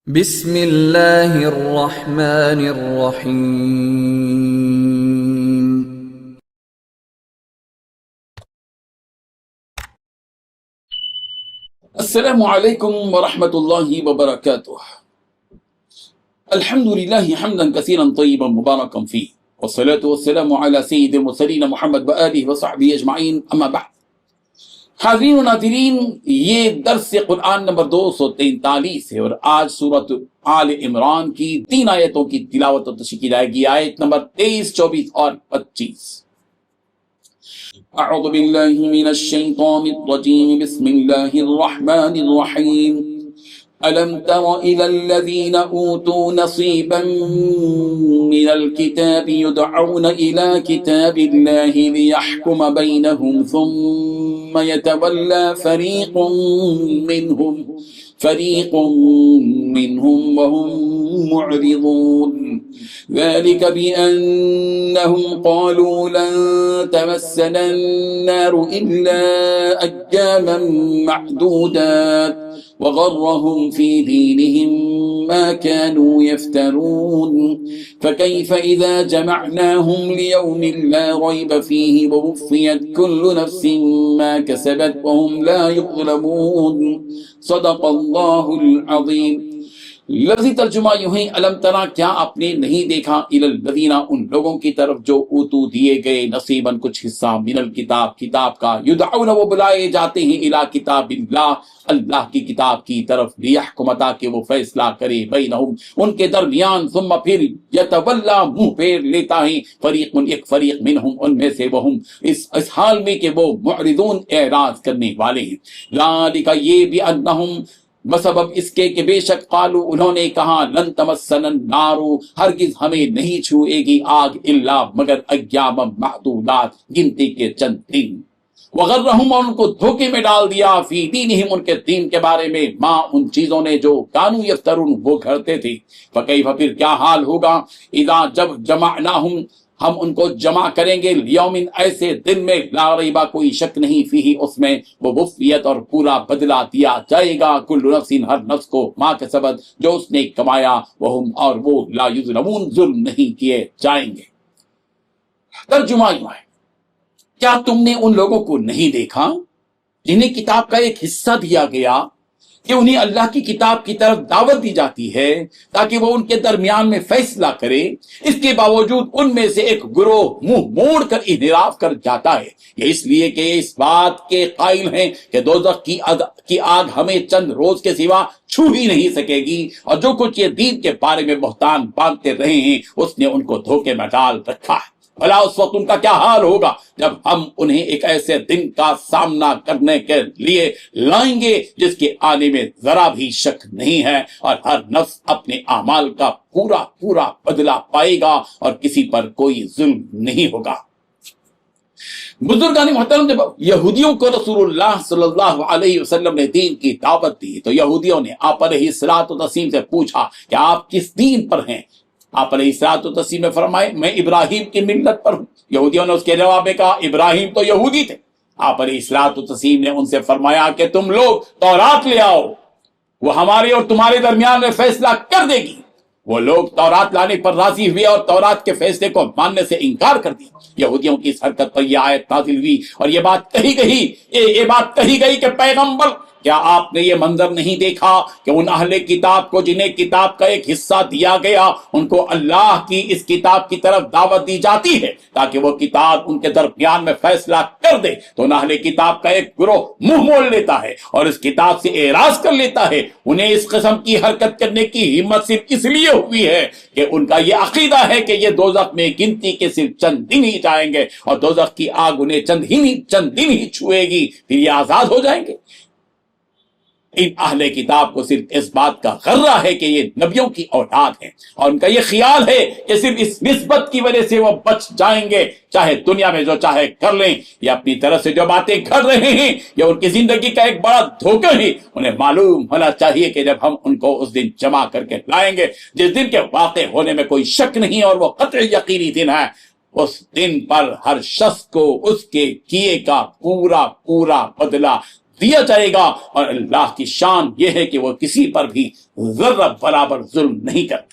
بسم اللہ الرحمن الرحیم۔ السلام علیکم ورحمۃ اللہ وبرکاتہ۔ الحمد للہ حمدا کثیرا طیبا مبارکا فیہ، والصلاة والسلام علی سید المرسلین محمد وآلہ وصحبہ اجمعین، اما بعد۔ حاضرین و ناظرین، یہ درس قرآن نمبر 243 ہے اور آج سورۃ آل عمران کی 3 آیتوں کی تلاوت و تشریح کی جائے گی، آیت نمبر 23، 24 اور 25۔ اعوذ باللہ من الشیطان الرجیم، بسم اللہ الرحمن الرحیم۔ ألم تر إلى الذين أوتوا نصيبا من الكتاب يدعون إلى كتاب الله ليحكم بينهم ثم يتولى فريق منهم وهم معرضون، ذلك بأنهم قالوا لن تمسنا النار إلا أياما معدودات وغرهم في دينهم ما كانوا يفترون، فكيف إذا جمعناهم ليوم لا ريب فيه ووفيت كل نفس ما كسبت وهم لا يظلمون، صدق اللہ العظیم۔ لفظی ترجمہ یوں ہے، الم ترا، کیا آپ نے نہیں دیکھا، الی الذین، ان لوگوں کی طرف جو اوتو دیے گئے، نصیباً کچھ حصہ، من الکتاب، کتاب کا، یدعون، وہ بلائے جاتے ہیں، الی کتاب اللہ، اللہ کی کتاب کی طرف، لیحکم، تاکہ وہ فیصلہ کرے، بینہم، ان کے درمیان، ثم پھر یتولا، منہ پھیر لیتا ہے، فریق، ایک فریق، منہم، ان میں سے، وہم، اس حال میں کہ وہ معرضون، اعراض کرنے والے ہیں، ذالک، یہ بھی، انہم، بسبب اس کے کہ بے شک، قالو، انہوں نے کہا، لن تمسنا النار، ہرگز ہمیں نہیں چھوئے گی آگ، الا، مگر، ایام معدودات، گنتی کے چند دن، وغرہم، اور ان کو دھوکے میں ڈال دیا، فی دینہم، ان کے دین کے بارے میں، ما، ان چیزوں نے جو کانو یفترون، وہ گھڑتے تھے، فکیف، پھر کیا حال ہوگا، اذا، جب، جمعناہم، ہم ان کو جمع کریں گے، لیومن، ایسے دن میں، لا ریبہ، کوئی شک نہیں، فیہ، اس میں، وہ وفیت، اور پورا بدلہ دیا جائے گا، کل نفس، ہر نفس کو، ما کسبت، جو اس نے کمایا، وہم، اور وہ، لا یظلمون، ظلم نہیں کیے جائیں گے۔ ترجمہ یوں ہے، کیا تم نے ان لوگوں کو نہیں دیکھا جنہیں کتاب کا ایک حصہ دیا گیا کہ انہیں اللہ کی کتاب کی طرف دعوت دی جاتی ہے تاکہ وہ ان کے درمیان میں فیصلہ کرے، اس کے باوجود ان میں سے ایک گروہ منہ موڑ کر انحراف کر جاتا ہے، یہ اس لیے کہ اس بات کے قائل ہیں کہ دوزخ کی آگ ہمیں چند روز کے سوا چھو ہی نہیں سکے گی، اور جو کچھ یہ دین کے بارے میں بہتان باندھتے رہے ہیں اس نے ان کو دھوکے میں ڈال رکھا ہے۔ بھلا اس وقت ان کا کیا حال ہوگا جب ہم انہیں ایک ایسے دن کا سامنا کرنے کے لیے لائیں گے جس کے آنے میں ذرا بھی شک نہیں ہے، اور ہر نفس اپنے اعمال کا پورا پورا بدلہ پائے گا، اور کسی پر کوئی ظلم نہیں ہوگا۔ بزرگان محترم، جب یہودیوں کو رسول اللہ صلی اللہ علیہ وسلم نے دین کی دعوت دی تو یہودیوں نے آپ علیہ الصلوۃ والتسلیم سے پوچھا کہ آپ کس دین پر ہیں؟ آپ علیہ الصلوۃ والتسلیم نے فرمائے، میں ابراہیم کی ملت پر ہوں۔ یہودیوں نے اس کے جواب میں کہا، ابراہیم تو یہودی تھے۔ آپ علیہ الصلوۃ والتسلیم نے ان سے فرمایا کہ تم لوگ تورات لے آؤ، وہ ہمارے اور تمہارے درمیان میں فیصلہ کر دے گی۔ وہ لوگ تورات لانے پر راضی ہوئے اور تورات کے فیصلے کو ماننے سے انکار کر دیا۔ یہودیوں کی اس حرکت پر یہ آیت نازل ہوئی اور یہ بات کہی گئی کہ پیغمبر، کیا آپ نے یہ منظر نہیں دیکھا کہ ان اہل کتاب کو جنہیں کتاب کا ایک حصہ دیا گیا، ان کو اللہ کی اس کتاب کی طرف دعوت دی جاتی ہے تاکہ وہ کتاب ان کے درمیان میں فیصلہ کر دے، تو ان اہل کتاب کا ایک گروہ منہ موڑ لیتا ہے اور اس کتاب سے اعراض کر لیتا ہے۔ انہیں اس قسم کی حرکت کرنے کی ہمت صرف اس لیے ہوئی ہے کہ ان کا یہ عقیدہ ہے کہ یہ دوزخ میں گنتی کے صرف چند دن ہی جائیں گے اور دوزخ کی آگ انہیں چند دن ہی چھوئے گی، پھر یہ آزاد ہو جائیں گے۔ ان اہل کتاب کو صرف اس بات کا غرہ ہے کہ یہ نبیوں کی اولاد ہیں، اور ان کا یہ خیال ہے کہ صرف اس نسبت کی وجہ سے وہ بچ جائیں گے، چاہے دنیا میں جو چاہے کر لیں۔ یہ اپنی طرف سے جو باتیں کر رہے ہیں یہ ان کی زندگی کا ایک بڑا دھوکہ ہے۔ انہیں معلوم ہونا چاہیے کہ جب ہم ان کو اس دن جمع کر کے لائیں گے جس دن کے واقع ہونے میں کوئی شک نہیں اور وہ قطعی یقینی دن ہے، اس دن پر ہر شخص کو اس کے کیے کا پورا پورا بدلہ دیا جائے گا، اور اللہ کی شان یہ ہے کہ وہ کسی پر بھی ذرہ برابر ظلم نہیں کرتا۔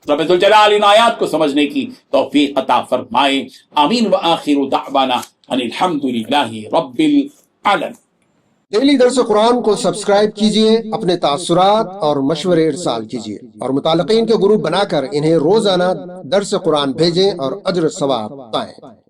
رب ذوالجلال ان آیات کو سمجھنے کی توفیق عطا فرمائے، آمین۔ وآخر دعوانا ان الحمدللہ رب العالمین۔ ڈیلی درس قرآن کو سبسکرائب کیجئے، اپنے تاثرات اور مشورے ارسال کیجئے، اور متعلقین کے گروپ بنا کر انہیں روزانہ درس قرآن بھیجیں اور اجر ثواب پائیں۔